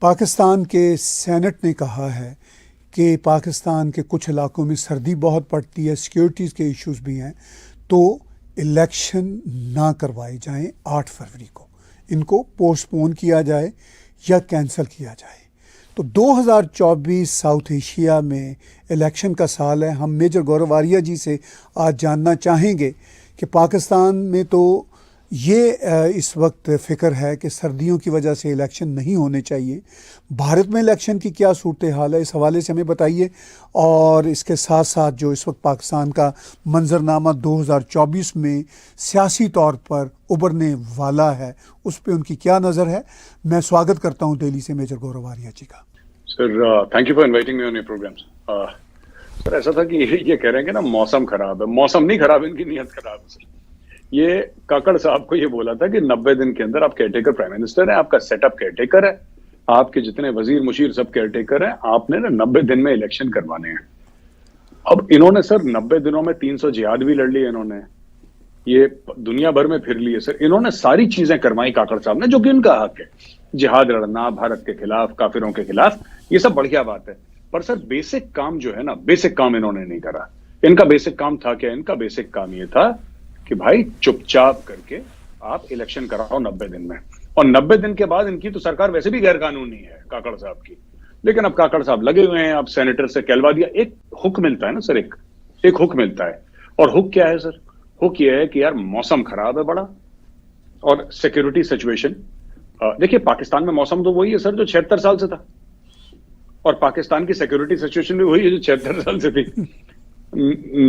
पाकिस्तान के सेनेट ने कहा है कि पाकिस्तान के कुछ इलाकों में सर्दी बहुत पड़ती है, सिक्योरिटीज़ के इश्यूज भी हैं, तो इलेक्शन ना करवाए जाएं 8 फरवरी को, इनको पोस्टपोन किया जाए या कैंसिल किया जाए। तो 2024 साउथ एशिया में इलेक्शन का साल है। हम मेजर गौरव आर्या जी से आज जानना चाहेंगे कि पाकिस्तान में तो ये इस वक्त फ़िक्र है कि सर्दियों की वजह से इलेक्शन नहीं होने चाहिए। भारत में इलेक्शन की क्या सूरत हाल है, इस हवाले से हमें बताइए। और इसके साथ साथ जो इस वक्त पाकिस्तान का मंजरनामा 2024 में सियासी तौर पर उभरने वाला है, उस पर उनकी क्या नज़र है। मैं स्वागत करता हूँ दिल्ली से मेजर गौरव आर्या जी का। Sir, thank you for inviting me on your programs. Sir, ऐसा था कि ये कह रहे हैं कि ना मौसम खराब है। मौसम नहीं खराब है, इनकी नीयत खराब है। सर, ये काकड़ साहब को ये बोला था कि 90 दिन के अंदर आप केयरटेकर प्राइम मिनिस्टर हैं, आपका सेटअप केयरटेकर है, आपके जितने वजीर मुशीर सब केयरटेकर हैं, आपने ना 90 दिन में इलेक्शन करवाने हैं। अब इन्होंने सर 90 दिनों में 300 जिहाद भी लड़ लिए, इन्होंने ये दुनिया भर में फिर लिए। सर, इन्होंने सारी चीजें करवाई काकड़ साहब ने, जो कि इनका हक है। जिहाद लड़ना भारत के खिलाफ, काफिरों के खिलाफ, ये सब बढ़िया बात है। पर सर बेसिक काम जो है ना, बेसिक काम इन्होंने नहीं करा। इनका बेसिक काम था क्या? इनका बेसिक काम ये था कि भाई चुपचाप करके आप इलेक्शन कराओ 90 दिन में। और 90 दिन के बाद इनकी तो सरकार वैसे भी गैर कानूनी है काकड़ साहब की, लेकिन अब काकड़ साहब लगे हुए हैं। अब सेनेटर से कहलवा दिया, एक हुक्म मिलता है ना सर, एक हुक्म मिलता है। और हुक्म क्या है सर? हुक्म यह है कि यार मौसम खराब है बड़ा, और सिक्योरिटी सिचुएशन। देखिए, पाकिस्तान में मौसम तो वही है सर जो 76 साल से था, और पाकिस्तान की सिक्योरिटी सिचुएशन भी वही है जो 76 साल से थी।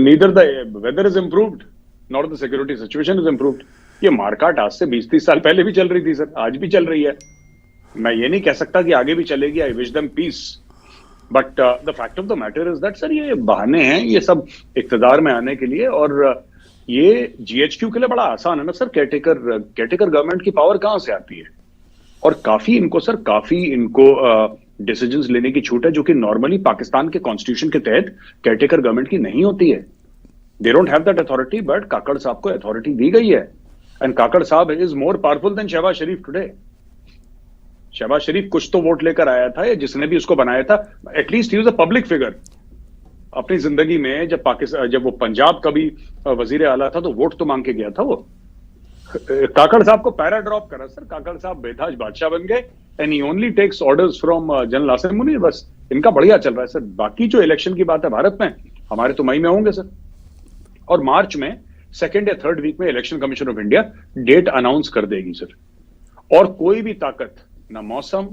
Neither the weather is improved not the security situation is improved. ये मारकाट आज से 20-30 साल पहले भी चल रही थी सर, आज भी चल रही है। मैं ये नहीं कह सकता कि आगे भी चलेगी। I wish them peace, but the fact of the matter is that sir ये बहाने हैं ये सब इक्तदार में आने के लिए। और ये जीएचक्यू के लिए बड़ा आसान है ना सर। केयरटेकर गवर्नमेंट की पावर कहां से आती है? और काफी इनको डिसीजंस लेने की छूट है, जो कि नॉर्मली पाकिस्तान के कॉन्स्टिट्यूशन के तहत केयरटेकर गवर्नमेंट की नहीं होती है। They don't have that authority, but Kakar साहब को अथॉरिटी दी गई है। एंड काकड़ साहब is more powerful than Shahbaz Sharif today. Shahbaz Sharif कुछ तो वोट लेकर आया था, या जिसने भी उसको बनाया था, at least he was a public figure. अपनी जिंदगी में जब वो पंजाब का भी वजीर आला था, तो वोट तो मांग के गया था वो। काकड़ साहब को पैरा ड्रॉप करा सर, काकड़ साहब बेताज बादशाह बन गए। And he only takes orders from general Asim Munir. बस इनका बढ़िया चल रहा है सर। बाकी जो इलेक्शन की बात है भारत में, हमारे तो मई में होंगे सर, और मार्च में 2nd या 3rd वीक में election commission of India date announce कर देगी सर। और कोई भी ताकत, ना मौसम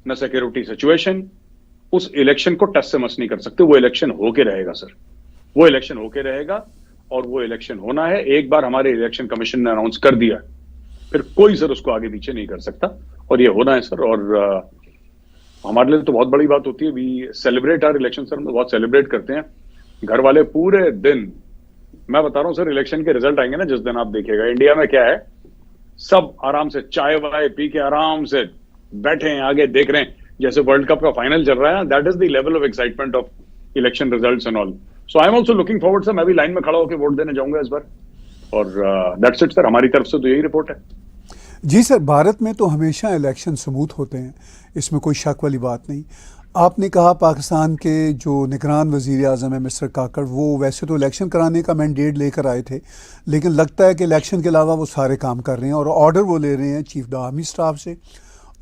ना सिक्योरिटी सिचुएशन, उस इलेक्शन को टस से मस नहीं कर सकते। वो इलेक्शन होके रहेगा सर, वो इलेक्शन होके रहेगा, और वो इलेक्शन होना है। एक बार हमारे इलेक्शन कमीशन ने अनाउंस कर दिया, फिर कोई सर उसको आगे पीछे नहीं कर सकता, और ये होना है सर। और हमारे लिए तो बहुत बड़ी बात होती है। We celebrate our election sir, हम बहुत सेलिब्रेट करते हैं। घर वाले पूरे दिन, मैं बता रहा हूं सर, इलेक्शन के रिजल्ट आएंगे ना जिस दिन, आप देखिएगा इंडिया में क्या है, सब आराम से चाय वाय पी के आराम से बैठे हैं, आगे देख रहे हैं जैसे वर्ल्ड कप का फाइनल चल रहा है। That is the level of excitement of election results and all. So I am also looking forward sir. मैं भी लाइन में खड़ा होकर वोट देने जाऊंगा इस बार। और दैट्स इट सर, हमारी तरफ से तो यही रिपोर्ट है। जी सर, भारत में तो हमेशा इलेक्शन स्मूथ होते हैं, इसमें कोई शक वाली बात नहीं। आपने कहा पाकिस्तान के जो निगरान वज़ीर आज़म है मिस्टर काकड़, वो वैसे तो इलेक्शन कराने का मैंडेट लेकर आए थे, लेकिन लगता है कि इलेक्शन के अलावा वो सारे काम कर रहे हैं, और ऑर्डर वो ले रहे हैं चीफ द आर्मी स्टाफ से।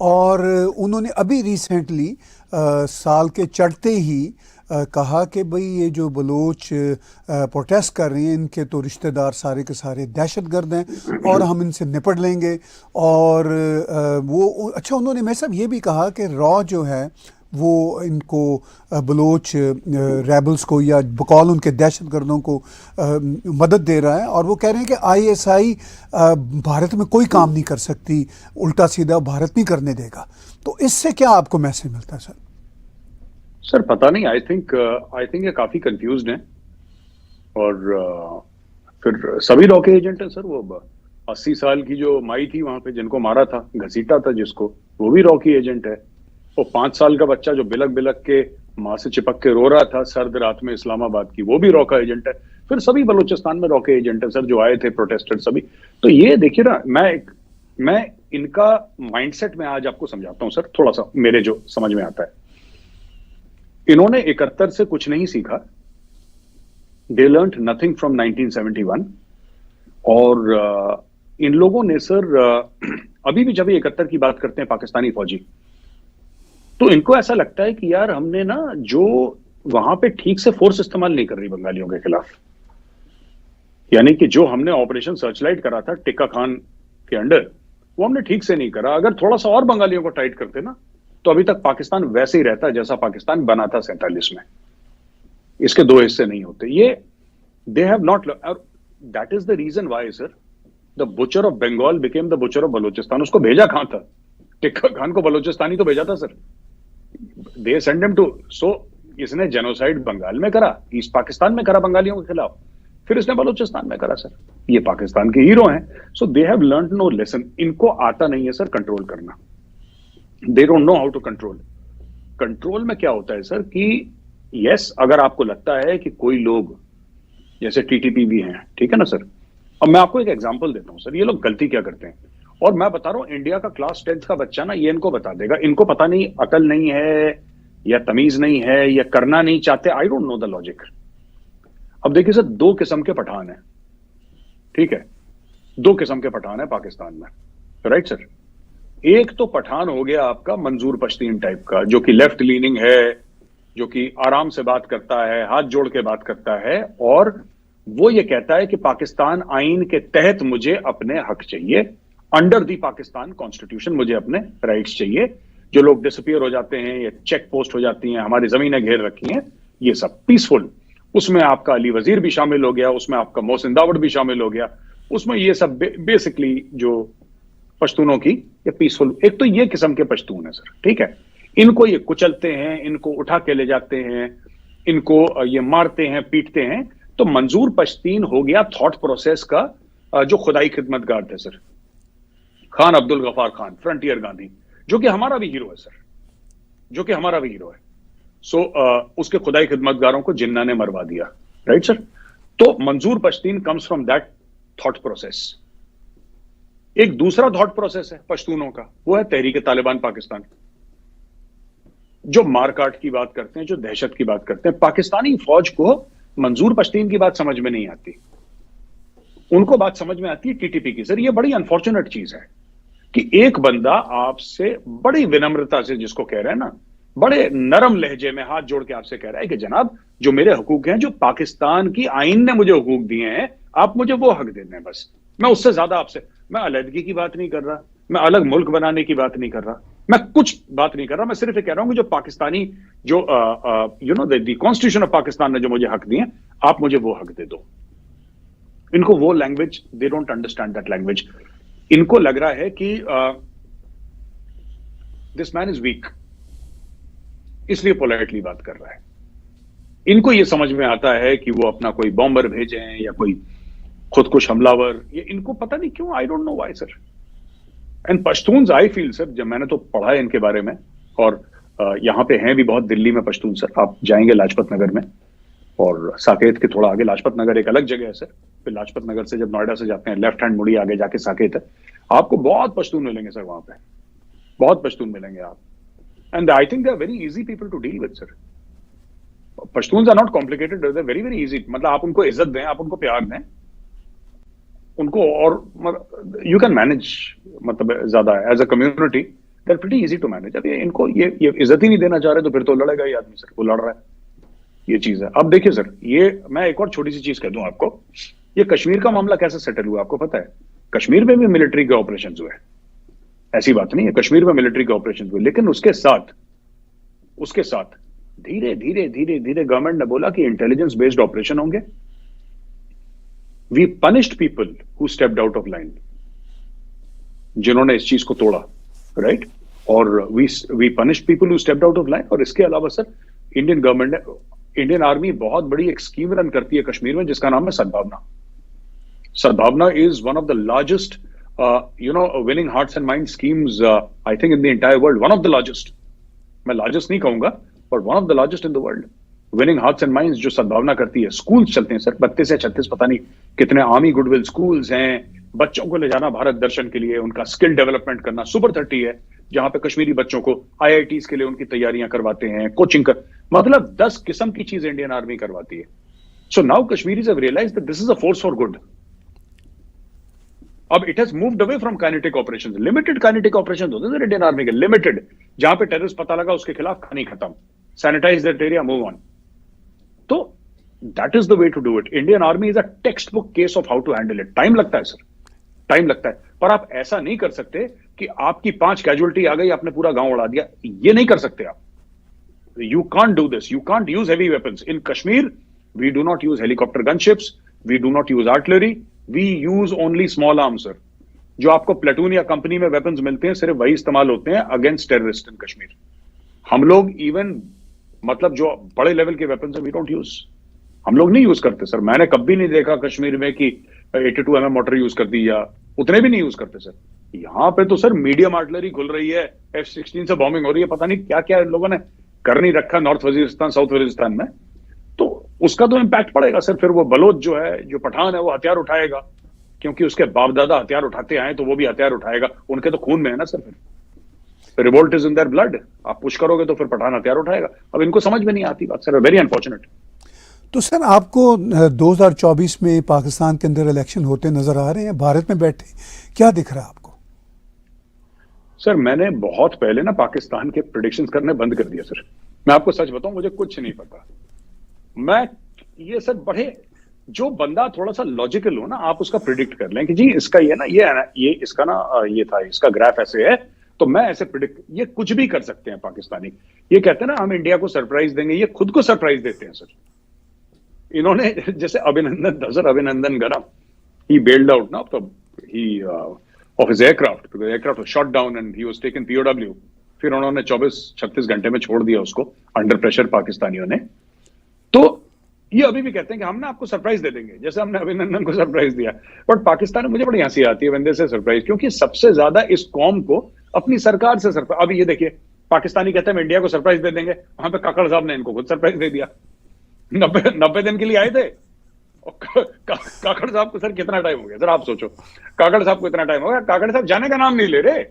और उन्होंने अभी रिसेंटली साल के चढ़ते ही कहा कि भाई ये जो बलोच प्रोटेस्ट कर रहे हैं, इनके तो रिश्तेदार सारे के सारे दहशतगर्द हैं और हम इनसे निपट लेंगे। और वो अच्छा, उन्होंने मैं सब ये भी कहा कि रॉ जो है वो इनको बलोच रेबल्स को, या बकौल उनके दहशतगर्दों को मदद दे रहा है। और वो कह रहे हैं कि आईएसआई भारत में कोई काम नहीं कर सकती, उल्टा सीधा भारत नहीं करने देगा। तो इससे क्या आपको मैसेज मिलता है सर? सर पता नहीं, आई थिंक ये काफी कंफ्यूज्ड हैं। और फिर सभी रॉ के एजेंट है सर। वो 80 साल की जो माई थी वहां पे, जिनको मारा था, घसीटा था जिसको, वो भी रॉ की एजेंट है। वो 5 साल का बच्चा जो बिलक बिलक के माँ से चिपक के रो रहा था सर्द रात में इस्लामाबाद की, वो भी रॉ का एजेंट है। फिर सभी बलूचिस्तान में रॉ के एजेंट है सर, जो आए थे प्रोटेस्टर सभी। तो ये देखिए ना, मैं इनका माइंडसेट मैं आज आपको समझाता हूं सर, थोड़ा सा मेरे जो समझ में आता है। इन्होंने 71 से कुछ नहीं सीखा, दे लर्न्ड नथिंग फ्रॉम 1971। और इन लोगों ने सर अभी भी जब 71 की बात करते हैं पाकिस्तानी फौजी, तो इनको ऐसा लगता है कि यार हमने ना जो वहां पे ठीक से फोर्स इस्तेमाल नहीं कर रही बंगालियों के खिलाफ, यानी कि जो हमने ऑपरेशन सर्चलाइट करा था टिक्का खान के अंडर, वो हमने ठीक से नहीं करा। अगर थोड़ा सा और बंगालियों को टाइट करते ना, तो अभी तक पाकिस्तान वैसे ही रहता जैसा पाकिस्तान बना था 47 में। इसके दो हिस्से नहीं होते। ये they have not, that is the reason why sir the butcher of Bengal became the butcher of Balochistan. उसको भेजा कहां था? टिक्का खान को बलूचिस्तानी तो भेजा था sir, they send him to. So इसने जेनोसाइड बंगाल में करा, ईस्ट पाकिस्तान में करा बंगालियों के खिलाफ, फिर इसने बलूचिस्तान में करा सर। ये पाकिस्तान के हीरो हैं। So they have learned no lesson. इनको आता नहीं है सर कंट्रोल करना, they don't know how to control. Control में क्या होता है सर कि यस, अगर आपको लगता है कि कोई लोग जैसे टीटीपी भी हैं, ठीक है ना सर। अब मैं आपको एक एग्जांपल देता हूं सर, ये लोग गलती क्या करते हैं, और मैं बता रहा हूं इंडिया का क्लास 10th का बच्चा ना ये इनको बता देगा। इनको पता नहीं, अकल नहीं है या तमीज नहीं है या करना नहीं चाहते, आई डोंट नो द लॉजिक। अब देखिए सर, दो किस्म के पठान हैं, ठीक है, दो किस्म के पठान है पाकिस्तान में, राइट सर। एक तो पठान हो गया आपका मंजूर पश्तीन टाइप का, जो कि लेफ्ट लीनिंग है, जो कि आराम से बात करता है, हाथ जोड़ के बात करता है, और वो ये कहता है कि पाकिस्तान आइन के तहत मुझे अपने हक चाहिए, अंडर दी पाकिस्तान कॉन्स्टिट्यूशन मुझे अपने राइट्स चाहिए। जो लोग डिसअपियर हो जाते हैं या चेक पोस्ट हो जाती हैं, हमारी जमीनें घेर रखी हैं, ये सब पीसफुल। उसमें आपका अली वजीर भी शामिल हो गया, उसमें आपका मोहसिन दावड़ भी शामिल हो गया, उसमें ये सब बेसिकली जो पश्तूनों की ये पीसफुल। एक तो ये किस्म के पश्तून है सर, ठीक है। इनको ये कुचलते हैं, इनको उठा के ले जाते हैं, इनको ये मारते हैं, पीटते हैं। तो मंजूर पश्तीन हो गया थॉट प्रोसेस का जो खुदाई खिदमतगार थे सर, खान अब्दुल गफार खान, फ्रंटियर गांधी, जो कि हमारा भी हीरो है सर, जो कि हमारा भी हीरो है। सो उसके खुदाई खिदमतगारों को जिन्ना ने मरवा दिया, राइट सर। तो मंजूर Pashteen comes from that thought process. एक दूसरा थॉट प्रोसेस है पश्तूनों का, वो है तहरीक तालिबान पाकिस्तान, जो मारकाट की बात करते हैं, जो दहशत की बात करते हैं। पाकिस्तानी फौज को मंजूर पश्तीन की बात समझ में नहीं आती, उनको बात समझ में आती है टीटीपी की। सर ये बड़ी अनफॉर्चुनेट चीज है कि एक बंदा आपसे बड़ी विनम्रता से, जिसको कह रहे हैं ना, बड़े नरम लहजे में हाथ जोड़ के आपसे कह रहा है कि जनाब जो मेरे हुकूक हैं, जो पाकिस्तान की आइन ने मुझे हुकूक दिए हैं, आप मुझे वो हक दे दें बस। मैं उससे ज्यादा आपसे, मैं अलहदगी की बात नहीं कर रहा, मैं अलग मुल्क बनाने की बात नहीं कर रहा, मैं कुछ बात नहीं कर रहा। मैं सिर्फ ये कह रहा हूं कि जो पाकिस्तानी जो you know the constitution of Pakistan ने जो मुझे हक दिए, आप मुझे वो हक दे दो। इनको वो language, they don't understand that language. इनको लग रहा है कि दिस मैन इज वीक, इसलिए पोलाइटली बात कर रहा है। इनको ये समझ में आता है कि वो अपना कोई बॉम्बर भेजें या कोई खुदकुश हमलावर, ये इनको पता नहीं क्यों, आई don't know why sir. And Pashtuns, I feel sir, जब मैंने तो पढ़ा है इनके बारे में, और यहां पे हैं भी बहुत दिल्ली में पश्तून सर। आप जाएंगे लाजपत नगर में, और साकेत के थोड़ा आगे लाजपत नगर एक अलग जगह है सर। फिर लाजपत नगर से जब नोएडा से जाते हैं, लेफ्ट हैंड मुड़ी आगे जाके साकेत है, आपको बहुत पश्तून मिलेंगे सर वहां पे, बहुत पश्तून मिलेंगे आप। And I think they are very easy people to deal with sir. Pashtuns are not complicated, they are very very easy. मतलब आप उनको इज्जत दें, आप उनको प्यार दें, उनको, और यू कैन मैनेज, मतलब ज्यादा as a community they are pretty easy to manage. अब इनको ये इज्जत ही नहीं देना चाह रहे, तो फिर तो लड़ेगा ही आदमी सर, वो लड़ रहा है, ये चीज है। अब देखिए सर, ये मैं एक और छोटी सी चीज कह दूं आपको, ये कश्मीर का मामला कैसे सेटल हुआ आपको पता है? कश्मीर में भी मिलिट्री के ऑपरेशन हुए, ऐसी बात नहीं है, कश्मीर में मिलिट्री के ऑपरेशन हुए, लेकिन उसके साथ धीरे धीरे धीरे धीरे गवर्नमेंट ने बोला कि इंटेलिजेंस बेस्ड ऑपरेशन होंगे। We punished people who stepped out of line, जिन्होंने इस चीज को तोड़ा, राइट। और we punished people who stepped out of line. और इसके अलावा सर, इंडियन गवर्नमेंट ने, इंडियन आर्मी बहुत बड़ी एक स्कीम रन करती है कश्मीर में, जिसका नाम है सद्भावना। सद्भावना is one of the largest winning hearts and mind schemes I think in the entire world, one of the largest. मैं लार्जेस्ट नहीं कहूंगा, but one of the largest in the world. Winning hearts and minds जो सद्भावना करती है, schools चलते हैं sir, 32 या 36 पता नहीं कितने आर्मी गुडविल स्कूल्स हैं, बच्चों को ले जाना भारत दर्शन के लिए, उनका स्किल डेवलपमेंट करना। सुपर 30 है जहां पे कश्मीरी बच्चों को आईआईटीज के लिए उनकी तैयारियां करवाते हैं, कोचिंग कर, मतलब 10 किस्म की चीज इंडियन आर्मी करवाती है। So now Kashmiris have realised that this is a force for good. अब it has moved away from kinetic operations. Limited kinetic operations होते थे इंडियन आर्मी के, लिमिटेड, जहां पे टेररिस्ट पता लगा उसके खिलाफ कहानी खत्म, sanitise that area, move on. तो that is the way to do it. Indian army is a text book case of how to handle it. Time लगता है सर, टाइम लगता है, पर आप ऐसा नहीं कर सकते कि आपकी 5 कैजुअलिटी आ गई, आपने पूरा गांव उड़ा दिया। ये नहीं कर सकते आप। You can't do this, you can't use heavy weapons in Kashmir. We do not use helicopter gunships, we do not use artillery, we use only small arms sir. जो आपको प्लेटून या कंपनी में वेपन्स मिलते हैं, सिर्फ वही इस्तेमाल होते हैं अगेंस्ट टेररिस्ट इन कश्मीर। हम लोग इवन मतलब जो बड़े लेवल के वेपन्स है, वी डोंट यूज, हम लोग नहीं यूज करते सर। मैंने कभी नहीं देखा कश्मीर में कि 82 mm मोटर यूज कर दी, या उतने भी नहीं यूज करते सर। यहां पे तो सर मीडियम आर्टिलरी खुल रही है, F-16 से बॉम्बिंग हो रही है, पता नहीं क्या क्या इन लोगों ने कर नहीं रखा नॉर्थ वजीरिस्तान, साउथ वजीरिस्तान में। तो उसका तो इम्पैक्ट पड़ेगा सर। फिर वो बलोच जो है, जो पठान है, वो हथियार उठाएगा, क्योंकि उसके बाप दादा हथियार उठाते आए, तो वो भी हथियार उठाएगा। उनके तो खून में है ना सर। फिर revolt is in their blood. आप पुश करोगे तो फिर पठान हथियार उठाएगा। अब इनको समझ में नहीं आती बात सर, वेरी अनफॉर्चुनेट। तो सर आपको 2024 में पाकिस्तान के अंदर इलेक्शन होते नजर आ रहे हैं, भारत में बैठे, क्या दिख रहा है आपको? सर मैंने बहुत पहले ना पाकिस्तान के प्रेडिक्शंस करने बंद कर दिया सर। मैं आपको सच बताऊं, मुझे कुछ नहीं पता। मैं ये सर बड़े, जो बंदा थोड़ा सा लॉजिकल हो ना, आप उसका प्रिडिक्ट कर लें कि जी इसका ये ना, ये है ना, ये इसका ना, ये था, इसका ग्राफ ऐसे है, तो मैं ऐसे प्रिडिक्ट, ये कुछ भी कर सकते हैं पाकिस्तानी। ये कहते हैं ना हम इंडिया को सरप्राइज देंगे, ये खुद को सरप्राइज देते हैं सर। इन्होंने जैसे अभिनंदन गरम, he bailed out now, तो he of his aircraft, because the aircraft was shot down and he was taken POW। फिर उन्होंने 24-36 घंटे में छोड़ दिया उसको अंडर प्रेशर पाकिस्तानियों ने। तो ये अभी भी कहते हैं कि हम ना आपको सरप्राइज दे देंगे, जैसे हमने अभिनंदन को सरप्राइज दिया। बट पाकिस्तान में मुझे बड़ी हंसी आती है बंदे से सरप्राइज, क्योंकि सबसे ज्यादा इस कौम को अपनी सरकार से सरप्राइज। अभी ये देखिए, पाकिस्तानी कहते हैं हम इंडिया को सरप्राइज दे देंगे, वहां पे काकड़ साहब ने इनको खुद सरप्राइज दे दिया। 90 दिन के लिए आए थे। काकड़ साहब को सर कितना टाइम हो गया सर, आप सोचो, काकड़ साहब को इतना टाइम हो गया, काकड़ साहब जाने का नाम नहीं ले रहे।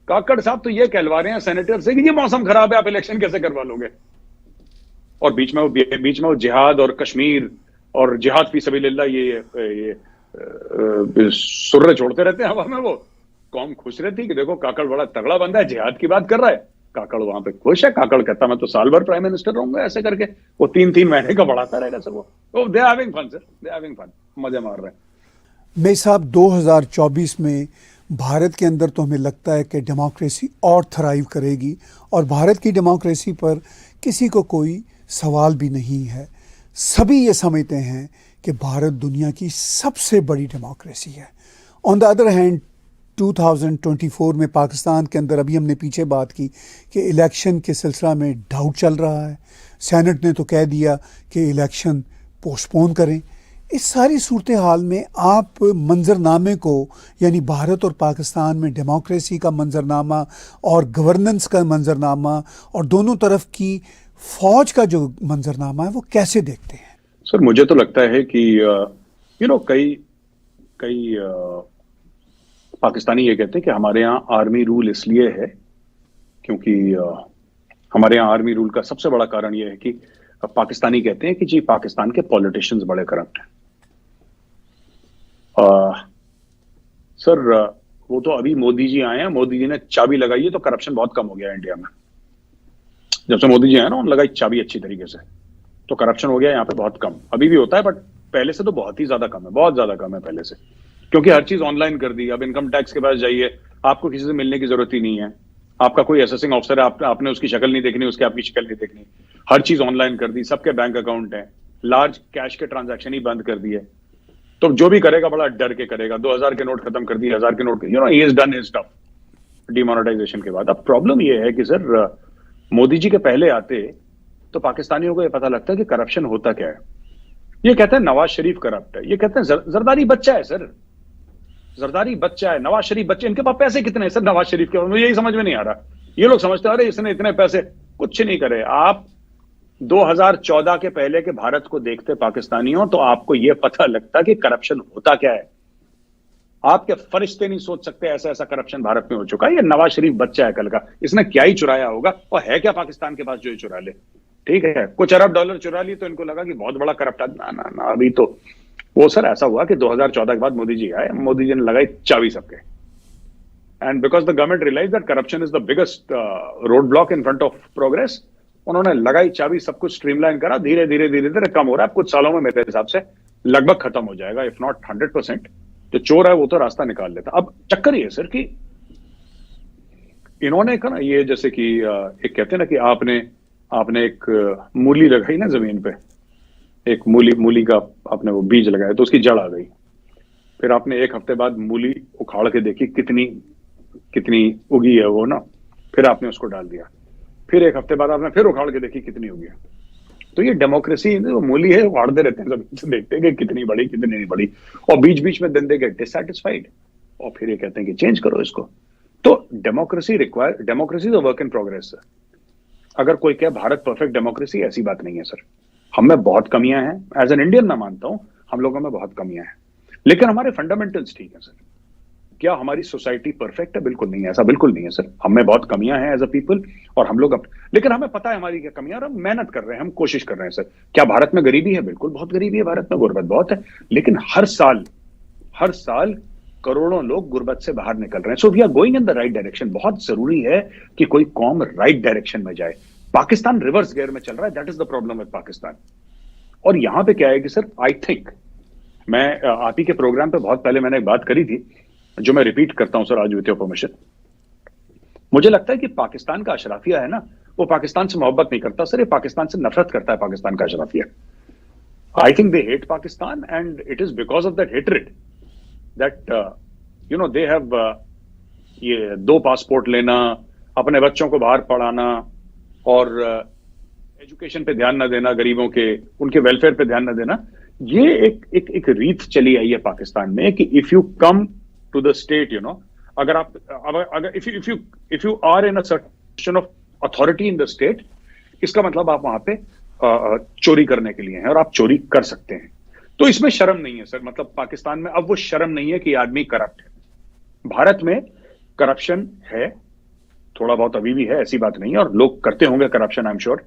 काकड़ साहब तो ये कहलवा रहे हैं सेनेटर से कि ये मौसम खराब है, आप इलेक्शन कैसे करवा लोगे। और बीच में वो जिहाद और कश्मीर और जिहाद फी सबीलिल्लाह ये सुर्रे छोड़ते रहते हैं हवा में। वो कौम खुश रहती कि देखो काकड़ बड़ा तगड़ा बंदा है, जिहाद की बात कर रहा है। काकड़ वहां पे खुश है। काकड़ कहता मैं तो साल भर प्राइम मिनिस्टर रहूंगा, ऐसे करके वो 3-3 महीने का बढ़ाता रहेगा सर। वो they having fun sir, they having fun, मजे मार रहे हैं। मेरे साहब 2024 में भारत के अंदर तो हमें लगता है कि डेमोक्रेसी और थराइव करेगी, और भारत की डेमोक्रेसी पर किसी को कोई सवाल भी नहीं है। सभी ये समझते हैं कि भारत दुनिया की सबसे बड़ी डेमोक्रेसी है। ऑन द अदर हैंड 2024 में पाकिस्तान के अंदर, अभी हमने पीछे बात की कि इलेक्शन के सिलसिला में डाउट चल रहा है। सेनेट ने तो कह दिया कि इलेक्शन पोस्टपोन करें। इस सारी सूरत हाल में आप मंजरनामे को, यानी भारत और पाकिस्तान में डेमोक्रेसी का मंजरनामा और गवर्नेंस का मंजरनामा और दोनों तरफ की फौज का जो मंजरनामा है, वो कैसे देखते हैं? सर मुझे तो लगता है कि कई पाकिस्तानी ये कहते हैं कि हमारे यहाँ आर्मी रूल इसलिए है क्योंकि हमारे यहाँ आर्मी रूल का सबसे बड़ा कारण ये है कि पाकिस्तानी कहते हैं कि जी पाकिस्तान के पॉलिटिशियंस बड़े करप्ट हैं। सर वो तो अभी मोदी जी आए हैं, मोदी जी ने चाबी लगाई है तो करप्शन बहुत कम हो गया है इंडिया में। जब से मोदी जी आए ना, उन्होंने लगाई चाबी अच्छी तरीके से, तो करप्शन हो गया यहाँ पे बहुत कम। अभी भी होता है बट पहले से तो बहुत ही ज्यादा कम है, बहुत ज्यादा कम है पहले से, क्योंकि हर चीज ऑनलाइन कर दी। अब इनकम टैक्स के पास जाइए, आपको किसी से मिलने की जरूरत ही नहीं है। आपका कोई असेसिंग ऑफिसर है, आपने उसकी शक्ल नहीं देखनी, उसकी आपकी शक्ल नहीं देखनी, हर चीज ऑनलाइन कर दी। सबके बैंक अकाउंट है, लार्ज कैश के ट्रांजैक्शन ही बंद कर दिए। तो जो भी करेगा बड़ा डर के करेगा। 2000 के नोट खत्म कर दिए, 1000 के note, he is done his stuff demonetisation के बाद। अब प्रॉब्लम ये है कि सर मोदी जी के पहले आते तो पाकिस्तानियों को ये पता लगता है कि करप्शन होता क्या है। ये कहते हैं नवाज शरीफ करप्ट है, ये कहते हैं जरदारी बच्चा है सर, जरदारी बच्चा है, नवाज शरीफ बच्चे। इनके पास पैसे कितने हैं सर नवाज शरीफ के? मुझे यही समझ में नहीं आ रहा। ये लोग समझते हैं अरे इसने इतने पैसे, कुछ नहीं करे। आप 2014 के पहले के भारत को देखते पाकिस्तानियों, तो आपको यह पता लगता कि करप्शन होता क्या है। आपके फरिश्ते नहीं सोच सकते ऐसा ऐसा करप्शन भारत में हो चुका है। ये नवाज शरीफ बच्चा है कल का, इसने क्या ही चुराया होगा, और है क्या पाकिस्तान के पास जो ये चुरा ले। ठीक है, कुछ अरब डॉलर चुरा लिए तो इनको लगा कि बहुत बड़ा करप्ट आदमी। ना ना ना, अभी तो वो सर ऐसा हुआ कि 2014 के बाद मोदी जी आए, मोदी जी ने लगाई चाबी सबके, and because the government realize that corruption is the biggest road block in front of progress, उन्होंने लगाई चाबी, सब कुछ स्ट्रीमलाइन करा, धीरे धीरे धीरे धीरे कम हो रहा है। कुछ सालों में मेरे हिसाब से लगभग खत्म हो जाएगा, इफ नॉट 100%। जो चोर है वो तो रास्ता निकाल लेता। अब चक्कर ये है सर कि इन्होंने कहा ना, ये जैसे कि एक कहते हैं ना कि आपने एक मूली लगाई ना जमीन पे, एक मूली का आपने वो बीज लगाया तो उसकी जड़ आ गई, फिर आपने एक हफ्ते बाद मूली उखाड़ के देखी कितनी उगी है वो ना, फिर आपने उसको डाल दिया, फिर एक हफ्ते बाद आपने फिर उखाड़ के देखी कितनी उगी है। तो ये डेमोक्रेसी जो मूली है उखाड़ते रहते हैं, सब देखते हैं कि कितनी बड़ी कितनी नहीं बड़ी, और बीच बीच में दिन दे गेट डिससैटिस्फाइड, और फिर ये कहते हैं कि चेंज करो इसको। तो democracy is a work in progress. अगर कोई कहे भारत परफेक्ट डेमोक्रेसी, ऐसी बात नहीं है सर। हम में बहुत कमियां हैं, एज एन इंडियन मैं मानता हूं हम लोगों में बहुत कमियां हैं, लेकिन हमारे फंडामेंटल्स ठीक है सर। क्या हमारी सोसाइटी परफेक्ट है? बिल्कुल नहीं है, ऐसा बिल्कुल नहीं है सर। हम में बहुत कमियां हैं एज अ पीपल, और हम लोग लेकिन हमें पता है हमारी क्या कमियां, और हम मेहनत कर रहे हैं, हम कोशिश कर रहे हैं सर। क्या भारत में गरीबी है? बिल्कुल बहुत गरीबी है भारत में, गुर्बत बहुत है, लेकिन हर साल करोड़ों लोग गुर्बत से बाहर निकल रहे हैं। So we are going in the right direction. बहुत जरूरी है कि कोई कौम राइट डायरेक्शन में जाए। पाकिस्तान रिवर्स गियर में चल रहा है, that is the problem with Pakistan. और यहां पे क्या है कि सर, आई थिंक मैं आप ही के प्रोग्राम पे बहुत पहले मैंने एक बात करी थी, जो मैं रिपीट करता हूं सर आज विद योर परमिशन। मुझे लगता है कि पाकिस्तान का अशराफिया है ना, वो पाकिस्तान से मोहब्बत नहीं करता सर, ये पाकिस्तान से नफरत करता है। पाकिस्तान का अशराफिया, I think they hate Pakistan, and it is because of that hatred that they have ये 2 पासपोर्ट लेना, अपने बच्चों को बाहर पढ़ाना, और एजुकेशन पे ध्यान ना देना, गरीबों के उनके वेलफेयर पे ध्यान ना देना। ये एक रीत चली आई है पाकिस्तान में कि if you come to the state, अगर आप if you are in a certain of authority in the state, इसका मतलब आप वहां पे चोरी करने के लिए हैं, और आप चोरी कर सकते हैं। तो इसमें शर्म नहीं है सर। मतलब पाकिस्तान में अब वो शर्म नहीं है कि आदमी करप्ट है। भारत में करप्शन है, थोड़ा बहुत अभी भी है, ऐसी बात नहीं है, और लोग करते होंगे करप्शन, आई एम श्योर,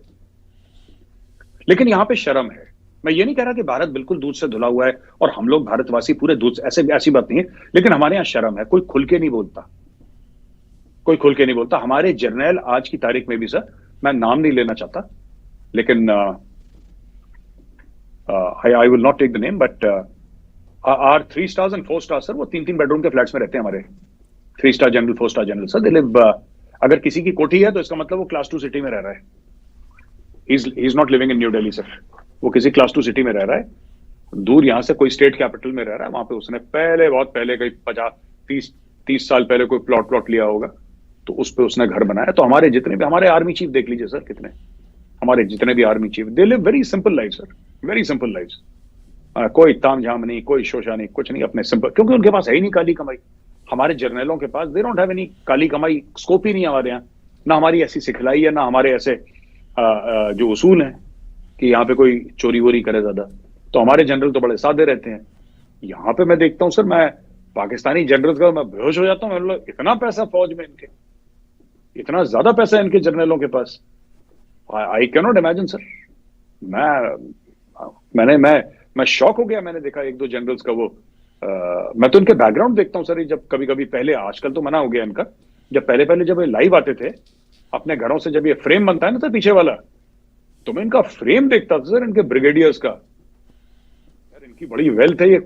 लेकिन यहां पे शर्म है। मैं ये नहीं कह रहा कि भारत बिल्कुल दूध से धुला हुआ है और हम लोग भारतवासी पूरे दूध से, ऐसी बात नहीं है, लेकिन हमारे यहां शर्म है। कोई खुल के नहीं बोलता। हमारे जर्नल आज की तारीख में भी सर, मैं नाम नहीं लेना चाहता, लेकिन I will not take the name, but are 3 stars and 4 stars sir, वो 3-3 बेडरूम के फ्लैट्स में रहते हैं हमारे 3 star general, 4 star general sir. They live, अगर किसी की कोठी है तो इसका मतलब वो क्लास 2 सिटी में रह रहा है। He is not living in new Delhi sir, वो किसी क्लास 2 सिटी में रह रहा है, दूर यहां से कोई स्टेट कैपिटल में रह रहा है। वहां पे उसने बहुत पहले कहीं 50-30 साल पहले कोई प्लॉट लिया होगा, तो उस पे उसने घर बनाया। तो हमारे जितने भी, हमारे आर्मी चीफ देख लीजिए सर, कितने हमारे जितने भी army chief, they live very simple life sir, very simple life. कोई ताम झाम नहीं, कोई शोशा नहीं, कुछ नहीं, अपने सिंपल, क्योंकि उनके पास है ही नहीं काली कमाई। हमारे जर्नलों के पास, दे डोंट हैव एनी काली कमाई, स्कोप ही नहीं हमारे यहाँ, ना हमारी ऐसी सिखलाई है, ना हमारे ऐसे जो उसूल हैं कि यहाँ पे कोई चोरी वोरी करे ज्यादा। तो हमारे जनरल तो बड़े सादे रहते हैं। यहाँ पे मैं देखता हूँ सर, मैं पाकिस्तानी जनरल का मैं बेहोश हो जाता हूँ। मतलब इतना पैसा फौज में इनके, इतना ज्यादा पैसा इनके जर्नलों के पास, I can not imagine sir. मैं शॉक हो गया, मैंने देखा 1-2 जनरल्स का वो मैं तो इनके बैकग्राउंड देखता हूँ सर, जब कभी पहले, आजकल तो मना हो गया इनका, जब पहले जब ये लाइव आते थे अपने घरों से, जब ये फ्रेम बनता है ना सर पीछे वाला, तो मैं इनका फ्रेम देखता था सर, इनके ब्रिगेडियर्स का। यार इनकी बड़ी वेल्थ है, ये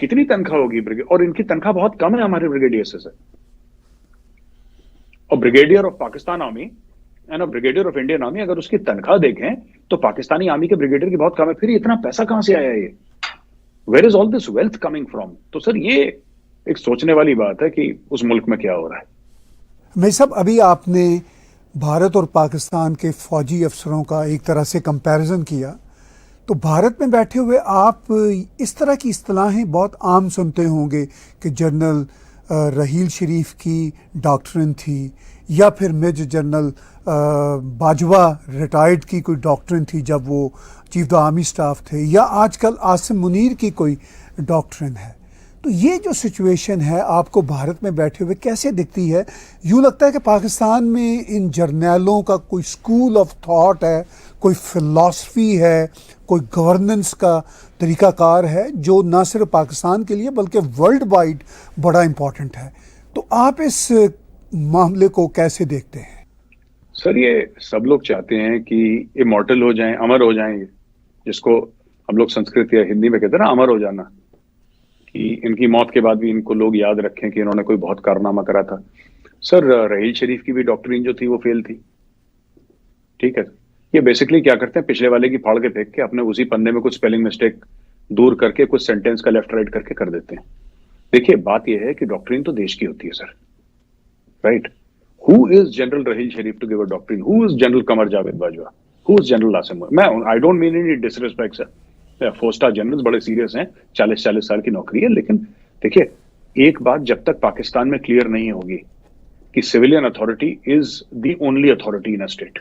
कितनी तनख्वाह होगी? और इनकी तनख्वाह बहुत कम है हमारे ब्रिगेडियर से सर। और brigadier of Pakistan army and brigadier of Indian army, अगर उसकी तनख्वाह देखें तो पाकिस्तानी आर्मी के ब्रिगेडियर की बहुत कम है। फिर इतना पैसा कहां से आया? ये where is all this wealth coming from? तो सर ये एक सोचने वाली बात है कि उस मुल्क में क्या हो रहा है। मैं सब, अभी आपने भारत और पाकिस्तान के फौजी अफसरों का एक तरह से कंपैरिजन किया, तो भारत में बैठे हुए आप इस तरह की इस्तिलाहें बहुत आम सुनते होंगे कि जनरल रहील शरीफ की डॉक्ट्रिन थी, या फिर मेजर जनरल बाजवा रिटायर्ड की कोई डॉक्ट्रिन थी जब वो चीफ द आर्मी स्टाफ थे, या आजकल आसिम मुनीर की कोई डॉक्ट्रिन है। तो ये जो सिचुएशन है आपको भारत में बैठे हुए कैसे दिखती है? यूँ लगता है कि पाकिस्तान में इन जर्नैलों का कोई स्कूल ऑफ थॉट है, कोई फिलॉसफी है, कोई गवर्नेंस का तरीकाकार है जो ना सिर्फ पाकिस्तान के लिए बल्कि वर्ल्ड वाइड बड़ा इम्पोर्टेंट है। तो आप इस मामले को कैसे देखते हैं? सर, ये सब लोग चाहते हैं कि इमॉर्टल हो जाएं, अमर हो जाएं, जिसको हम लोग संस्कृत या हिंदी में कहते हैं ना, अमर हो जाना, कि इनकी मौत के बाद भी इनको लोग याद रखें कि इन्होंने कोई बहुत कारनामा करा था। सर, रहील शरीफ की भी डॉक्ट्रिन जो थी वो फेल थी। ठीक है, ये बेसिकली क्या करते हैं, पिछले वाले की फाड़ के फेंक के अपने उसी पन्ने में कुछ स्पेलिंग मिस्टेक दूर करके कुछ सेंटेंस का लेफ्ट राइट करके कर देते हैं। देखिए, बात यह है कि डॉक्ट्रिन तो देश की होती है sir, right? Who is General Raheel Sharif to give a doctrine? Who is General Qamar Javed Bajwa? Who is General Asim? I don't mean any disrespect, sir. 4-star generals बड़े सीरियस हैं, 40-40 साल की नौकरी है, लेकिन देखिए, एक बात जब तक पाकिस्तान में क्लियर नहीं होगी कि civilian authority is the only authority in a state,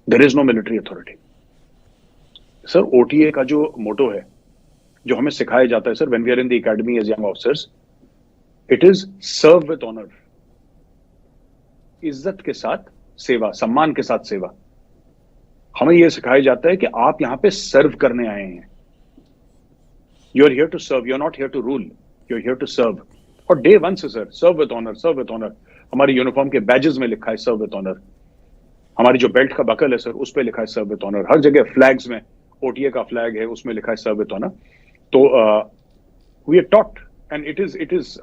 there is no military authority. Sir, OTA का जो मोटो है, जो हमें सिखाया जाता है sir when we are in the academy as young officers, it is serve with honour, इज्जत के साथ सेवा, सम्मान के साथ सेवा। हमें यह सिखाया जाता है कि आप यहां पे सर्व करने आए हैं। You are here to serve, you are not here to rule, you are here to serve. और डे वन से sir serve with honour, serve with honour. हमारी यूनिफॉर्म के बैजेस में लिखा है सर्व विद ऑनर। हमारी जो बेल्ट का बकल है सर, उस पर लिखा है सर्व विद ऑनर। हर जगह फ्लैग्स में ओटीए का फ्लैग है, उसमें लिखा है सर्व विद ऑनर। तो we are taught and it is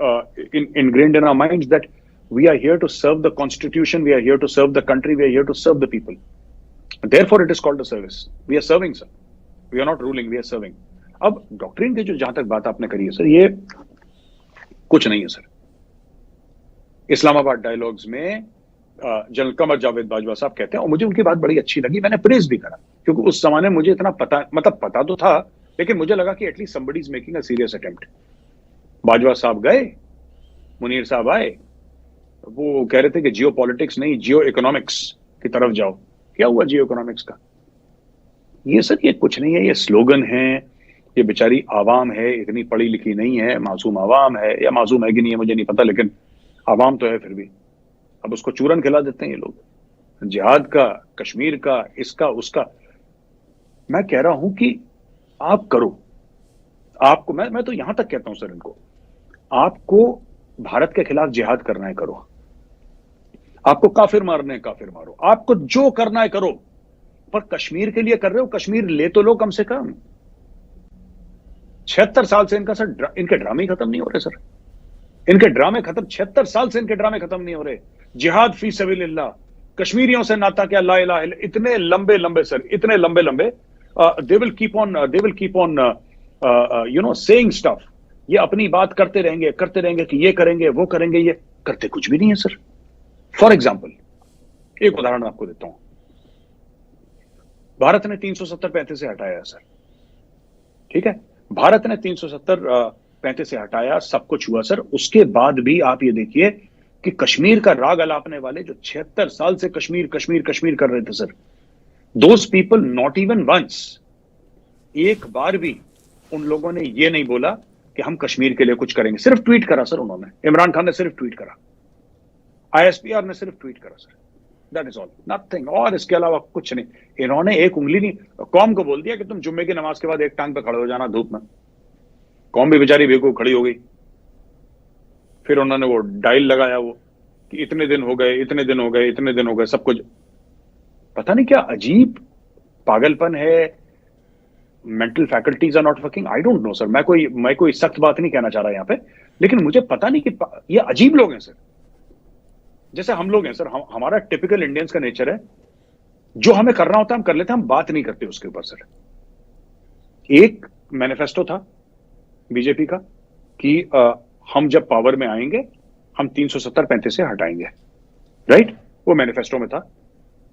ingrained in our minds that we are here to serve the constitution, we are here to serve the country, we are here to serve the people. Therefore it is called a service. We are serving, sir. We are not ruling, we are serving. अब doctrine की जो जहां तक बात आपने करी है sir, ये कुछ नहीं है सर। इस्लामाबाद डायलॉग्स में जनरल कमर जावेद बाजवा साहब कहते हैं, और मुझे उनकी बात बड़ी अच्छी लगी, मैंने प्रेज भी करा, क्योंकि उस जमाने में मुझे इतना पता तो था, लेकिन मुझे लगा कि at least somebody is making a serious attempt। Bajwa साहब गए, मुनीर साहब आए, वो कह रहे थे कि जियो पॉलिटिक्स नहीं, जियो इकोनॉमिक्स की तरफ जाओ। क्या हुआ जियो इकोनॉमिक्स का? ये सर, ये कुछ नहीं है, ये स्लोगन है, ये बेचारी आवाम है, इतनी पढ़ी लिखी नहीं है, मासूम आवाम है, या मासूम है कि नहीं है मुझे नहीं पता, लेकिन आवाम तो है फिर भी। अब उसको चूरन खिला देते हैं ये लोग, जिहाद का, कश्मीर का, इसका उसका। मैं कह रहा हूं कि आप करो, आपको मैं तो यहां तक कहता हूं सर, इनको, आपको भारत के खिलाफ जिहाद करना है करो, आपको काफिर मारने है काफिर मारो, आपको जो करना है करो, पर कश्मीर के लिए कर रहे हो, कश्मीर ले तो लो कम से कम। 76 साल से इनका सर इनके ड्रामे खत्म नहीं हो रहे सर, इनके ड्रामे खत्म, 76 साल से इनके ड्रामे खत्म नहीं हो रहे। जिहाद फी सबिलिल्लाह, कश्मीरियों से नाता क्या, ला इलाहा इल्लल्लाह, इतने लंबे लंबे सर, इतने लंबे लंबे, they will keep on you know saying stuff. ये अपनी बात करते रहेंगे कि ये करेंगे वो करेंगे, ये करते कुछ भी नहीं है सर। फॉर एग्जाम्पल, एक उदाहरण आपको देता हूं, भारत ने 370-35 से हटाया सर, ठीक है, भारत ने 370-35 से हटाया, सब कुछ हुआ सर। उसके बाद भी आप ये देखिए कि कश्मीर का राग अलापने वाले जो 76 साल से कश्मीर कश्मीर कश्मीर कर रहे थे sir, those people not even once, एक बार भी उन लोगों ने ये नहीं बोला कि हम कश्मीर के लिए कुछ करेंगे। सिर्फ ट्वीट करा सर उन्होंने, इमरान खान ने सिर्फ ट्वीट करा, आईएसपीआर ने सिर्फ ट्वीट करा sir, that is all, nothing. और इसके अलावा कुछ नहीं। इन्होंने एक उंगली नहीं, कौम को बोल दिया कि तुम जुम्मे की नमाज के बाद एक टांग पे खड़े हो जाना धूप में। कौम भी बेचारी बेवकूफ खड़ी हो गई। फिर उन्होंने वो डायल लगाया, वो कि इतने दिन हो गए, इतने दिन हो गए, इतने दिन हो गए, सब कुछ। पता नहीं क्या अजीब पागलपन है, mental faculties are not working, I don't know sir. मैं कोई सख्त बात नहीं कहना चाह रहा यहां पे, लेकिन मुझे पता नहीं कि ये अजीब लोग हैं सर, जैसे हम लोग हैं सर। हमारा टिपिकल इंडियंस का नेचर है, जो हमें करना होता है हम कर लेते हैं, हम बात नहीं करते उसके ऊपर सर। एक मैनिफेस्टो था बीजेपी का कि हम जब पावर में आएंगे हम 370-35 से हटाएंगे, राइट? वो मैनिफेस्टो में था।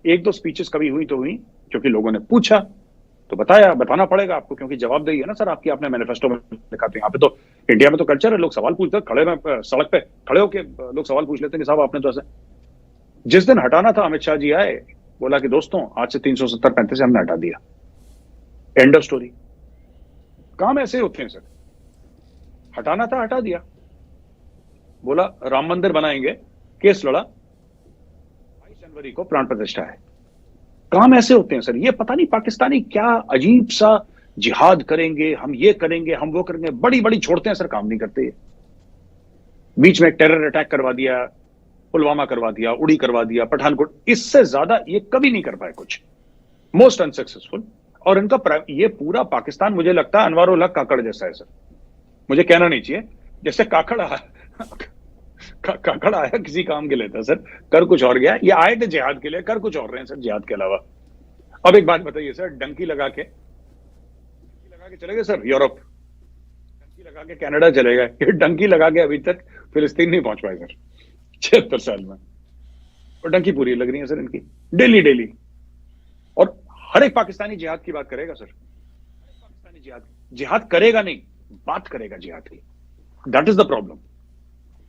एक दो स्पीचेस कभी हुई तो हुई, क्योंकि लोगों ने पूछा तो बताना पड़ेगा आपको, क्योंकि जवाबदेही है ना सर आपकी, आपने मैनिफेस्टो में लिखा। तो यहाँ पे तो इंडिया में तो कल्चर है, लोग सवाल पूछते हैं, खड़े में सड़क पे खड़े होके लोग सवाल पूछ लेते हैं कि साहब आपने तो ऐसे। जिस दिन हटाना था अमित शाह जी आए, बोला कि दोस्तों आज से 370-35 से हमने हटा दिया, एंड ऑफ स्टोरी। काम ऐसे होते हैं सर। हटाना था हटा दिया, बोला राम मंदिर बनाएंगे, केस लड़ा, 22 जनवरी को प्राण प्रतिष्ठा है। काम ऐसे होते हैं सर, ये पता नहीं पाकिस्तानी क्या अजीब सा जिहाद करेंगे, हम ये करेंगे, हम वो करेंगे, बड़ी बड़ी छोड़ते हैं सर, काम नहीं करते। बीच में एक टेरर अटैक करवा दिया, पुलवामा करवा दिया, उड़ी करवा दिया, पठानकोट, इससे ज्यादा ये कभी नहीं कर पाए कुछ, मोस्ट अनसक्सेसफुल। और इनका ये पूरा पाकिस्तान मुझे लगता है अनवर उल हक काकड़ जैसा है सर, मुझे कहना नहीं चाहिए, जैसे काकड़ काकड़ आया किसी काम के लिए था सर, कर कुछ और गया, ये आए थे जिहाद के लिए, कर कुछ और रहे हैं सर जिहाद के अलावा। अब एक बात बताइए सर, डंकी लगा के चले गए सर यूरोप, डंकी लगा के कनाडा चले गए, ये डंकी लगा के अभी तक फिलिस्तीन नहीं पहुंच पाए सर 76 साल में, और डंकी पूरी लग रही है सर इनकी डेली डेली। और हर एक पाकिस्तानी जिहाद की बात करेगा सर, हर एक पाकिस्तानी जिहाद करेगा नहीं, बात करेगा जिहाद की, दैट इज द प्रॉब्लम।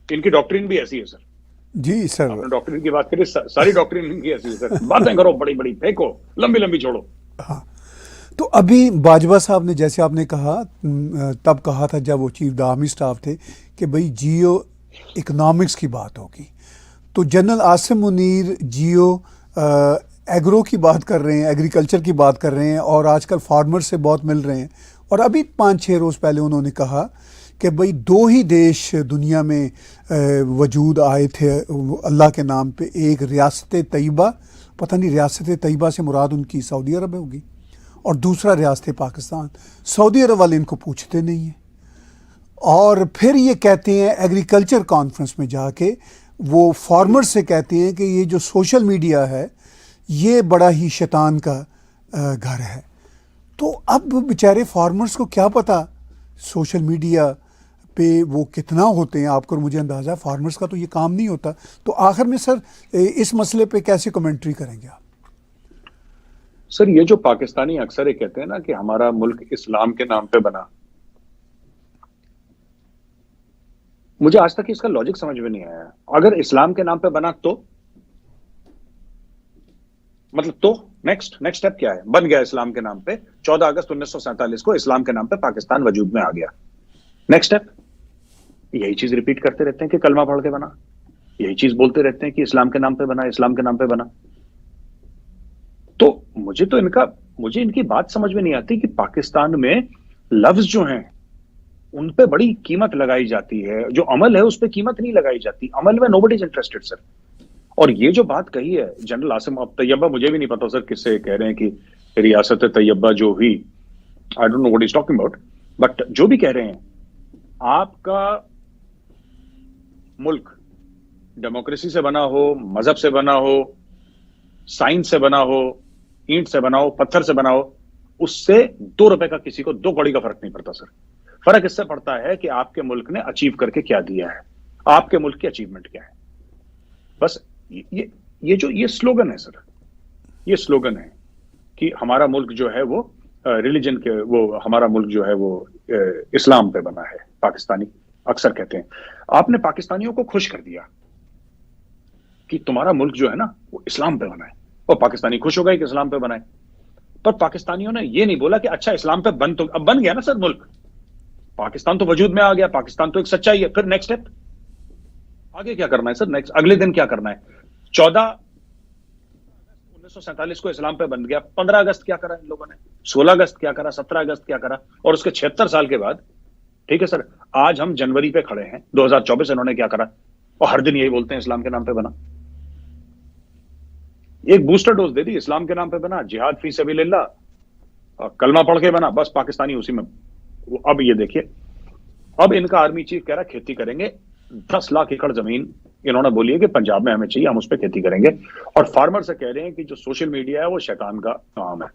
इनकी डॉक्ट्रिन भी ऐसी है सर। जी सर, आपने डॉक्ट्रिन की बात करी, सारी डॉक्ट्रिन इनकी ऐसी है सर, बातें करो बड़ी बड़ी, फेंको लंबी लंबी छोड़ो। हाँ, तो अभी बाजवा साहब ने, जैसे आपने कहा, तब कहा था जब वो चीफ द आर्मी स्टाफ थे कि भाई जियो इकोनॉमिक्स की बात होगी, तो जनरल आसिम मुनीर जियो एग्रो की बात कर रहे हैं, एग्रीकल्चर की बात कर रहे हैं, और आजकल फार्मर से बहुत मिल रहे हैं। और अभी 5-6 रोज़ पहले उन्होंने कहा कि भाई 2 ही देश दुनिया में वजूद आए थे अल्लाह के नाम पे, एक रियासत तैयबा, पता नहीं रियासत तैयबा से मुराद उनकी सऊदी अरब होगी, और दूसरा रियासत पाकिस्तान। सऊदी अरब वाले इनको पूछते नहीं हैं। और फिर ये कहते हैं एग्रीकल्चर कॉन्फ्रेंस में जाके, वो फार्मर से कहते हैं कि ये जो सोशल मीडिया है ये बड़ा ही शैतान का घर है। तो अब बेचारे फार्मर्स को क्या पता सोशल मीडिया पे वो कितना होते हैं, आपको और मुझे अंदाज़ा, फार्मर्स का तो ये काम नहीं होता। तो आखिर में सर इस मसले पे कैसे कमेंट्री करेंगे आप? सर ये जो पाकिस्तानी अक्सर ये कहते हैं ना कि हमारा मुल्क इस्लाम के नाम पे बना, मुझे आज तक इसका लॉजिक समझ में नहीं आया। अगर इस्लाम के नाम पे बना तो मतलब, तो नेक्स्ट स्टेप क्या है? बन गया इस्लाम के नाम पे, 14 अगस्त 1947 को इस्लाम के नाम पे पाकिस्तान वजूद में आ गया। नेक्स्ट स्टेप यही चीज रिपीट करते रहते हैं कि कलमा पढ़ के बना, यही चीज बोलते रहते हैं कि इस्लाम के नाम पे बना, इस्लाम के नाम पे बना। तो मुझे इनकी बात समझ में नहीं आती कि पाकिस्तान में लफ्ज जो हैं उन पे बड़ी कीमत लगाई जाती है, जो अमल है उस पे कीमत नहीं लगाई जाती। अमल में नोबडी इज इंटरेस्टेड सर। और ये जो बात कही है जनरल आसिम, अब तैयबा मुझे भी नहीं पता सर किससे कह रहे हैं कि रियासत तैयबा जो हुई, आई don't know what is talking about, but जो भी कह रहे हैं, आपका मुल्क डेमोक्रेसी से बना हो, मजहब से बना हो, साइंस से बना हो, ईंट से बना हो, पत्थर से बना हो, उससे 2 रुपए का किसी को 2 कौड़ी का फर्क नहीं पड़ता सर। फर्क इससे पड़ता है कि आपके मुल्क ने अचीव करके क्या दिया है, आपके मुल्क की अचीवमेंट क्या है। बस ये स्लोगन है सर, ये स्लोगन है कि हमारा मुल्क जो है वो रिलीजन के, वो हमारा मुल्क जो है वो इस्लाम पे बना है। पाकिस्तानी अक्सर कहते हैं, आपने पाकिस्तानियों को खुश कर दिया कि तुम्हारा मुल्क जो है ना वो इस्लाम पे बना है, और पाकिस्तानी खुश हो गए कि इस्लाम पे बना है। पर पाकिस्तानियों ने ये नहीं बोला कि अच्छा इस्लाम पे बन, तो अब बन गया ना सर मुल्क, पाकिस्तान तो वजूद में आ गया, पाकिस्तान तो एक सच्चाई है। फिर नेक्स्ट स्टेप आगे क्या करना है सर? नेक्स्ट अगले दिन क्या करना है? 14 1947 को इस्लाम पे बन गया, 15 अगस्त क्या करा इन लोगों ने, 16 अगस्त क्या करा, 17 अगस्त क्या करा, और उसके 76 साल के बाद, ठीक है सर, आज हम जनवरी पे खड़े हैं 2024, इन्होंने क्या करा? और हर दिन यही बोलते हैं इस्लाम के नाम पे बना। एक बूस्टर डोज दे दी, इस्लाम के नाम पे बना, जिहाद फी सबिलिल्लाह, कलमा पढ़ के बना, बस पाकिस्तानी उसी में। अब ये देखिए, अब इनका आर्मी चीफ कह रहा है खेती करेंगे, 10 लाख एकड़ जमीन इन्होंने बोली है कि पंजाब में हमें चाहिए, हम उस पर खेती करेंगे। और फार्मर से कह रहे हैं कि जो सोशल मीडिया है वो शैतान का काम है।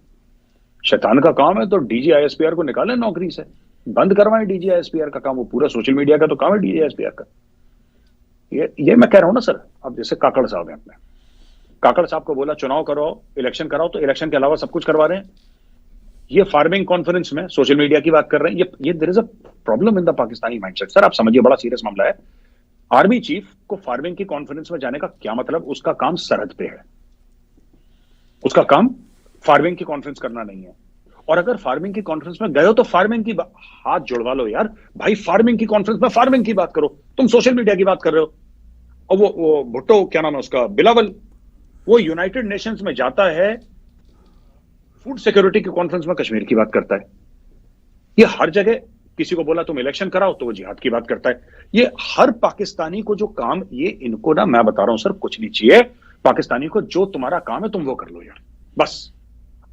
शैतान का काम है तो डीजी आईएसपीआर को निकालें नौकरी से, बंद करवाएं डीजी आईएसपीआर का काम, वो पूरा सोशल मीडिया का तो काम है डीजी आईएसपीआर का। ये मैं कह रहा हूं ना सर। अब जैसे काकड़ साहब हैं, अपने काकड़ साहब को बोला चुनाव कराओ, इलेक्शन कराओ, तो इलेक्शन के अलावा सब कुछ करवा रहे हैं। ये फार्मिंग कॉन्फ्रेंस में सोशल मीडिया की बात कर रहे हैं। ये there is a problem in the Pakistani mindset sir, आप समझिए, बड़ा सीरियस मामला है। आर्मी चीफ को फार्मिंग की कॉन्फ्रेंस में जाने का क्या मतलब? उसका काम सरहद पे है, उसका काम फार्मिंग की कॉन्फ्रेंस करना नहीं है। और अगर फार्मिंग की कॉन्फ्रेंस में गए हो तो फार्मिंग की हाथ जुड़वा लो यार भाई, फार्मिंग की कॉन्फ्रेंस में फार्मिंग की बात करो। तुम सोशल मीडिया की बात कर रहे हो। और वो भुट्टो, क्या नाम है उसका, बिलावल, वो यूनाइटेड नेशंस में जाता है, फूड सिक्योरिटी की कॉन्फ्रेंस में कश्मीर की बात करता है। ये हर जगह किसी को बोला तुम इलेक्शन कराओ तो वो जिहाद की बात करता है। ये हर पाकिस्तानी को जो काम, ये इनको ना मैं बता रहा हूं सर, कुछ नहीं चाहिए पाकिस्तानी को, जो तुम्हारा काम है तुम वो कर लो यार, बस।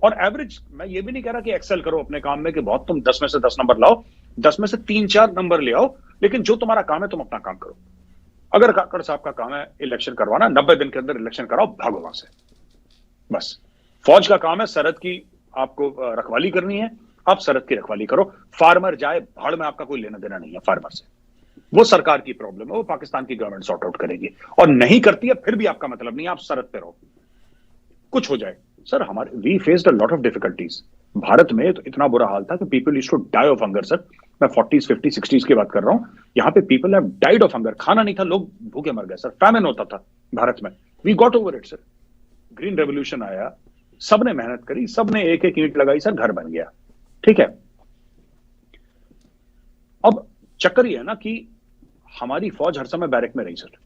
और एवरेज, मैं ये भी नहीं कह रहा कि एक्सेल करो अपने काम में कि बहुत तुम 10 में से 10 नंबर लाओ, 10 में से 3-4 नंबर ले आओ, लेकिन जो तुम्हारा काम है तुम अपना काम करो। अगर काकड़ साहब का काम है इलेक्शन करवाना, 90 दिन के अंदर इलेक्शन कराओ, भागो वहां से, बस। फौज का काम है सरहद की आपको रखवाली करनी है, आप सरहद की रखवाली करो। फार्मर जाए भाड़ में, आपका कोई लेना देना नहीं है फार्मर से। वो सरकार की प्रॉब्लम है, वो पाकिस्तान की गवर्नमेंट सॉर्ट आउट करेगी, और नहीं करती है फिर भी आपका मतलब नहीं है, आप सरहद पे रहो, कुछ हो जाए। सर हमारे we faced a lot of difficulties. Bharat में तो इतना बुरा हाल था कि people used to die of hunger sir. मैं 40s 50s 60s की बात कर रहा हूं। यहां पे people have died of hunger, खाना नहीं था, लोग भूखे मर गए सर, फैमिन होता था भारत में। We got over it sir. Green revolution आया, सबने मेहनत करी, सबने एक एक ईंट लगाई सर, घर बन गया, ठीक है। अब चक्कर ये है ना कि हमारी फौज हर समय बैरक में रही sir.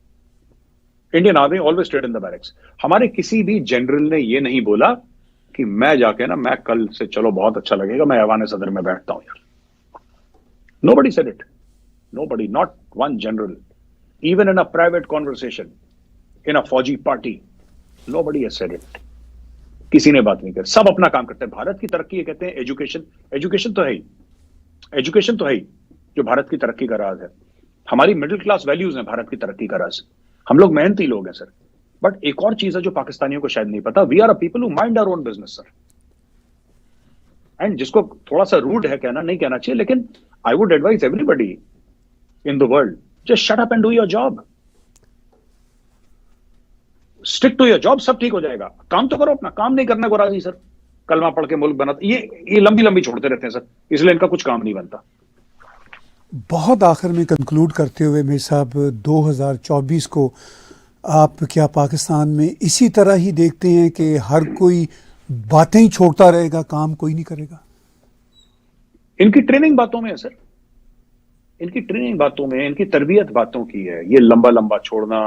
Indian army always stayed in the barracks. हमारे किसी भी जनरल ने ये नहीं बोला कि मैं जाके ना, मैं कल से, चलो बहुत अच्छा लगेगा, मैं ऐवान सदर में बैठता हूं यार। Nobody said it, nobody, not one general, even in a private conversation in a फौजी party, nobody has said it. किसी ने बात नहीं कर, सब अपना काम करते हैं। भारत की तरक्की, ये कहते हैं एजुकेशन, एजुकेशन तो है ही, एजुकेशन तो है ही जो भारत की तरक्की का राज है। हमारी मिडिल क्लास वैल्यूज हैं भारत की तरक्की का राज। हम लोग मेहनती लोग हैं सर। बट एक और चीज है जो पाकिस्तानियों को शायद नहीं पता, we are a people who mind our own business sir. And जिसको थोड़ा सा रूड है कहना, नहीं कहना चाहिए, लेकिन I would advise everybody in the world, just shut up and do your job, stick to your job, सब ठीक हो जाएगा। काम तो करो अपना, काम नहीं करने को राजी सर, कलमा पढ़ के मुल्क बना, ये लंबी लंबी छोड़ते रहते हैं सर, इसलिए इनका कुछ काम नहीं बनता। बहुत आखिर में कंक्लूड करते हुए मेरे साहब, 2024 को आप क्या पाकिस्तान में इसी तरह ही देखते हैं कि हर कोई बातें ही छोड़ता रहेगा, काम कोई नहीं करेगा? इनकी ट्रेनिंग बातों में है सर, इनकी ट्रेनिंग बातों में, इनकी तरबियत बातों की है। ये लंबा लंबा छोड़ना,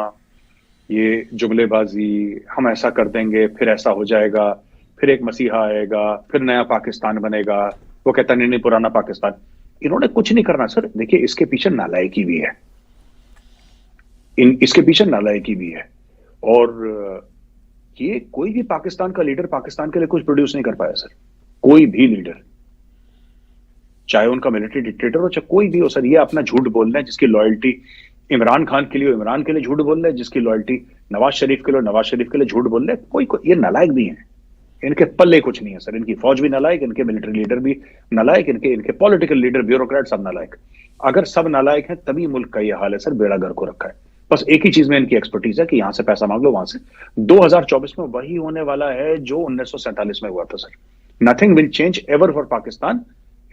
ये जुमलेबाजी, हम ऐसा कर देंगे फिर ऐसा हो जाएगा, फिर एक मसीहा आएगा, फिर नया पाकिस्तान बनेगा, वो कहता नहीं नहीं पुराना पाकिस्तान। इन्होंने कुछ नहीं करना सर। देखिए इसके पीछे नालायकी भी है, इसके पीछे नालायकी भी है। और ये कोई भी पाकिस्तान का लीडर पाकिस्तान के लिए कुछ प्रोड्यूस नहीं कर पाया सर, कोई भी लीडर, चाहे उनका मिलिट्री डिक्टेटर हो, चाहे कोई भी हो सर। ये अपना झूठ बोल रहे हैं, जिसकी लॉयल्टी इमरान खान के लिए इमरान के लिए झूठ बोल रहे हैं, जिसकी लॉयल्टी नवाज शरीफ के लिए नवाज शरीफ के लिए झूठ बोल रहे हैं। कोई ये नालायक भी है, इनके पल्ले कुछ नहीं है सर। इनकी फौज भी नालायक, इनके मिलिट्री लीडर भी नालायक, इनके पॉलिटिकल लीडर, ब्यूरोक्रेट सब नालायक। अगर सब नालायक हैं तभी मुल्क का ये हाल है सर, बेड़ा गर्क हो रखा है। बस एक ही चीज में इनकी एक्सपर्टीज है कि यहां से पैसा मांग लो, वहां से। 2024 में वही होने वाला है जो 1947 में हुआ था sir. Nothing will change ever for Pakistan,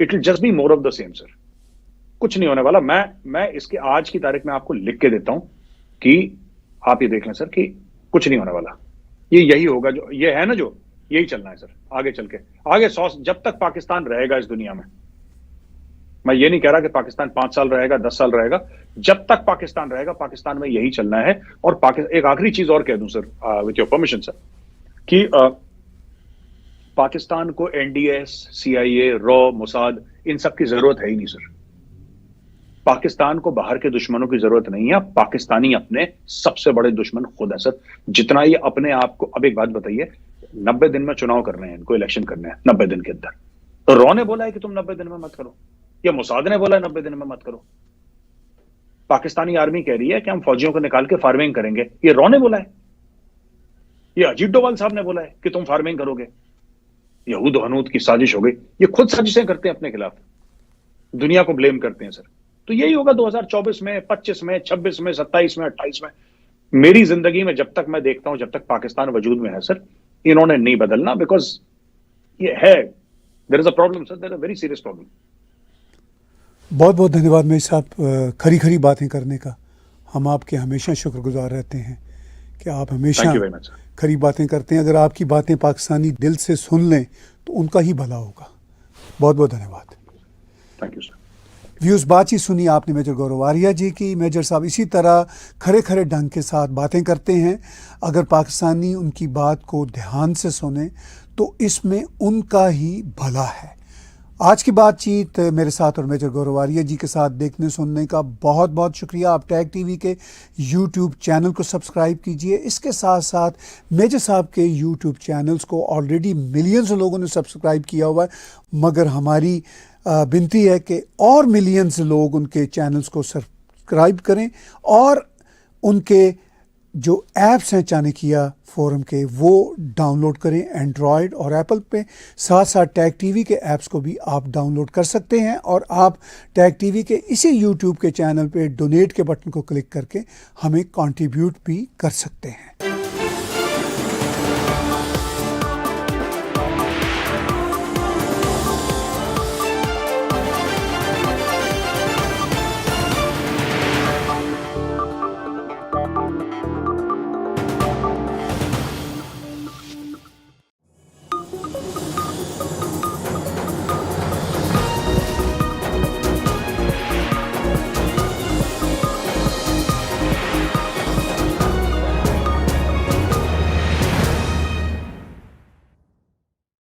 it will just be more of the same sir. कुछ नहीं होने वाला। मैं इसके आज की तारीख में आपको लिख के देता हूं कि आप ये देख लें सर कि कुछ नहीं होने वाला। ये यही होगा जो ये है ना, जो यही चलना है सर आगे चल के। आगे 100, जब तक पाकिस्तान रहेगा इस दुनिया में, मैं ये नहीं कह रहा कि पाकिस्तान 5 साल रहेगा, 10 साल रहेगा, जब तक पाकिस्तान रहेगा पाकिस्तान में यही चलना है। और एक आखिरी चीज और कह दूं sir, with your permission sir, कि पाकिस्तान को एनडीएस, सीआईए, रॉ, मोसाद, इन सब की जरूरत है ही नहीं सर। पाकिस्तान को बाहर के दुश्मनों की जरूरत नहीं है। पाकिस्तानी अपने सबसे बड़े दुश्मन खुद है सर। जितना ये अपने आप को, अब एक बात बताइए, 90 दिन में चुनाव करने हैं इनको, इलेक्शन करने हैं 90 दिन के अंदर। तो रॉ ने बोला है कि तुम 90 दिन में मत करो, या मोसाद ने बोला है 90 दिन में मत करो। पाकिस्तानी आर्मी कह रही है कि हम फौजियों को निकाल के फार्मिंग करेंगे, ये रॉ ने बोला है, ये अजीत डोभाल साहब ने बोला है कि तुम फार्मिंग करोगे। यहूद हनूद की साजिश हो गई। ये खुद साजिशें करते हैं अपने खिलाफ, दुनिया को ब्लेम करते हैं सर। तो यही होगा 2024 में, 25 में, 26 में, 27 में, 28 में। मेरी जिंदगी में जब तक मैं देखता हूं, जब तक पाकिस्तान वजूद में है सर, इन्होंने नहीं बदलना, बिकॉज ये है, there is a problem sir, there is a very serious problem. बहुत बहुत धन्यवाद मेरे साहब, खरी खरी बातें करने का। हम आपके हमेशा शुक्रगुजार रहते हैं कि आप हमेशा खरी बातें करते हैं। अगर आपकी बातें पाकिस्तानी दिल से सुन लें तो उनका ही भला होगा। बहुत बहुत धन्यवाद। Thank you sir. व्यूज़ बातचीत सुनी आपने मेजर गौरव आर्या जी की। मेजर साहब इसी तरह खरे खरे ढंग के साथ बातें करते हैं। अगर पाकिस्तानी उनकी बात को ध्यान से सुने तो इसमें उनका ही भला है। आज की बातचीत मेरे साथ और मेजर गौरव आर्या जी के साथ देखने सुनने का बहुत बहुत शुक्रिया। आप टैग टीवी के यूट्यूब चैनल को सब्सक्राइब कीजिए। इसके साथ साथ मेजर साहब के यूट्यूब चैनल्स को ऑलरेडी मिलियंस लोगों ने सब्सक्राइब किया हुआ है, मगर हमारी विनती है कि और मिलियंस लोग उनके चैनल्स को सब्सक्राइब करें और उनके जो ऐप्स हैं चाणक्य फोरम के वो डाउनलोड करें एंड्रॉयड और एप्पल पे। साथ साथ टैग टीवी के ऐप्स को भी आप डाउनलोड कर सकते हैं और आप टैग टीवी के इसी यूट्यूब के चैनल पे डोनेट के बटन को क्लिक करके हमें कंट्रीब्यूट भी कर सकते हैं।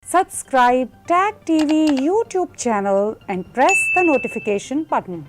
Subscribe Tag TV YouTube channel and press the notification button.